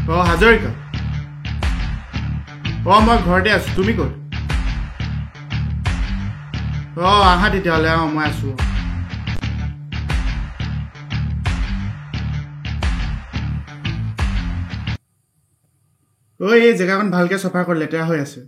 হাজৰিকা মই ঘৰতে আছোঁ তুমি ক'ত আহা তেতিয়াহ'লে মই আছোঁ এই জেগাখন ভালকৈ চফা কৰি লেতেৰা হৈ আছে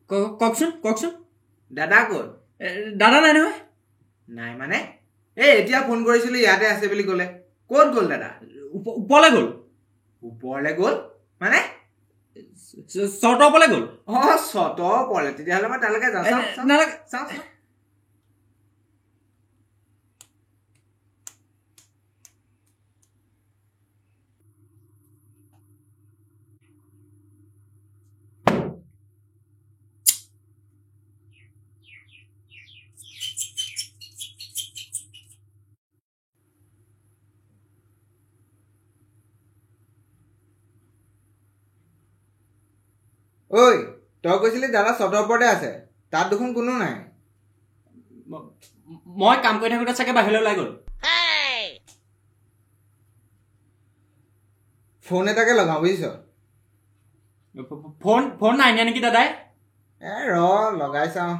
কওকচোন দাদা ক'ত দাদা নাই নহয় নাই মানে এতিয়া ফোন কৰিছিলোঁ ইয়াতে আছে বুলি ক'লে ক'ত গ'ল দাদা ওপৰলৈ গ'ল মানে চৰ্টৰ ওপৰলৈ গ'ল চৰ্টৰ ওপৰলৈ তেতিয়াহ'লে মই তালৈকে যাওঁ নালাগে চাওঁ ঐ তই কৈছিলি দাদা চৰ্টৰ ওপৰতে আছে তাত দেখোন কোনো নাই মই কাম কৰি থাকোঁতে চাগে বাহিৰলৈ ওলাই গ'ল ফোন এটাকে লগাওঁ বুজিছ ফোন নাই নিয়া নেকি দাদাই লগাই চাওঁ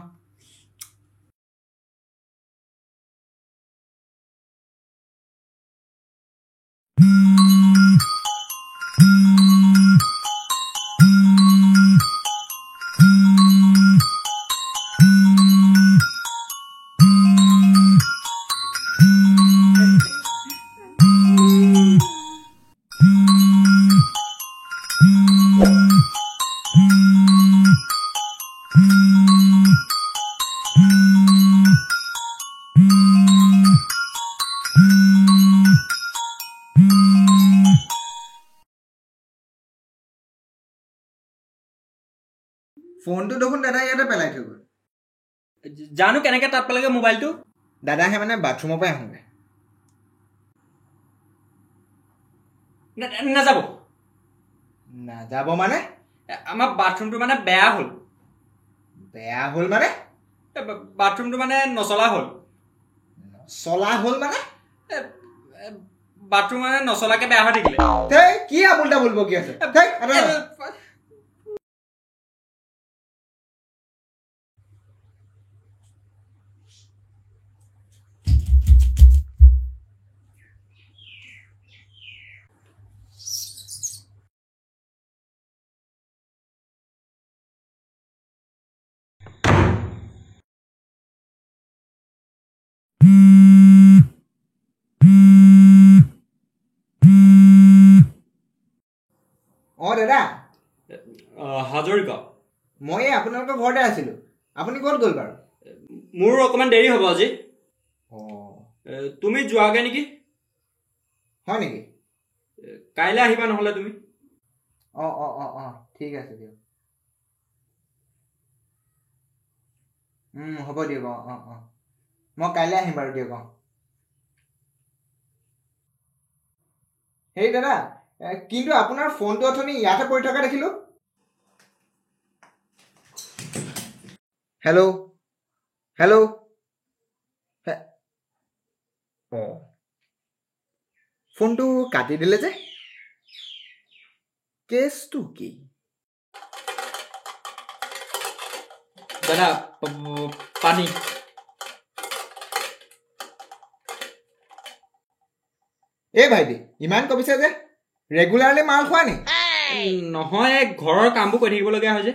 ফোনটো দেখোন দাদা ইয়াতে পেলাই থৈ গ'ল জানো কেনেকৈ তাত পালেগৈ মোবাইলটো দাদাহে মানে বাথৰুমৰ পৰাই আহোঁগৈ নাযাব মানে আমাৰ বাথৰুমটো মানে বেয়া হ'ল মানে বাথৰুমটো মানে নচলা হ'ল মানে বাথৰুম মানে নচলাকৈ বেয়া হৈ থাকিলে কি আবুল তাবুল বকি আছে দাদা হাজৰিকা মই আপোনালোকৰ ঘৰতে আছিলো আপুনি ক'ত গ'ল বাৰু মোৰ অকমান দেৰি হ'ব আজি তুমি যোৱাগে নেকি হয় নেকি কাইলৈ আহিবা নহ'লে তুমি ঠিক আছে দিয়ক হ'ব দিয়ক মই কাইলৈ আহিম বাৰু দিয়ক হেৰি দাদা কিন্তু আপোনাৰ ফোনটো অথনি ইয়াতে পৰি থকা দেখিলো হেল্ল' হেল্ল' ফোনটো কাটি দিলে যে কেছটো কি দাদা পানী এই ভাইটি ইমান কবিছে যে ৰেগুলাৰলি মাল খোৱা নি নহয় ঘৰৰ কামবোৰ কৰি থাকিবলগীয়া হয় যে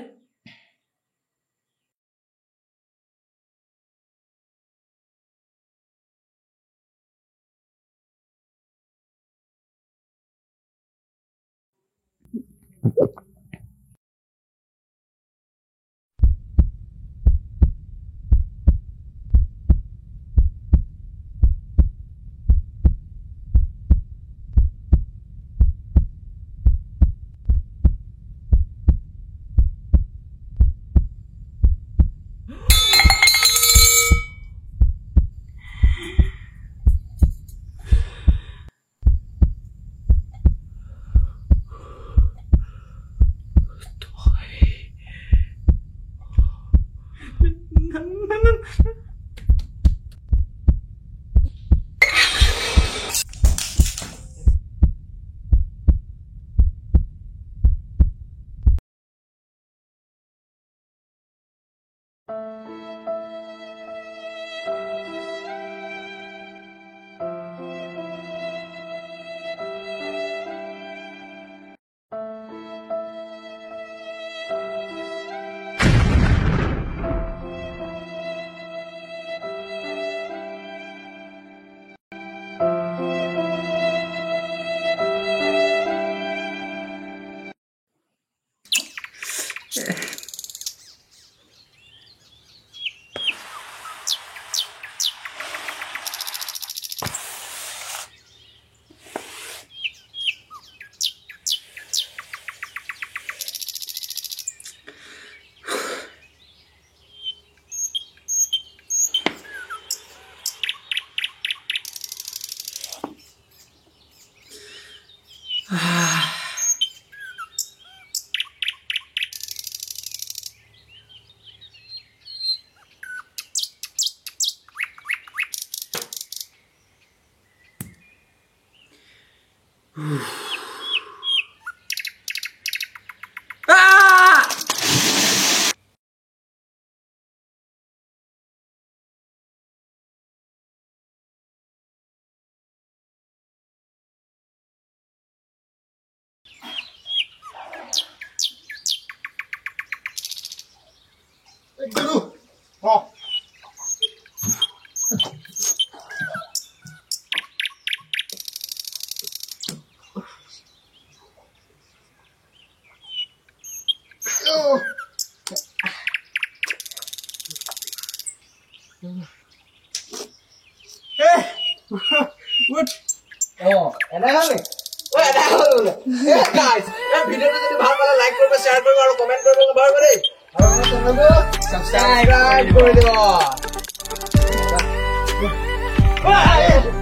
Subscribe.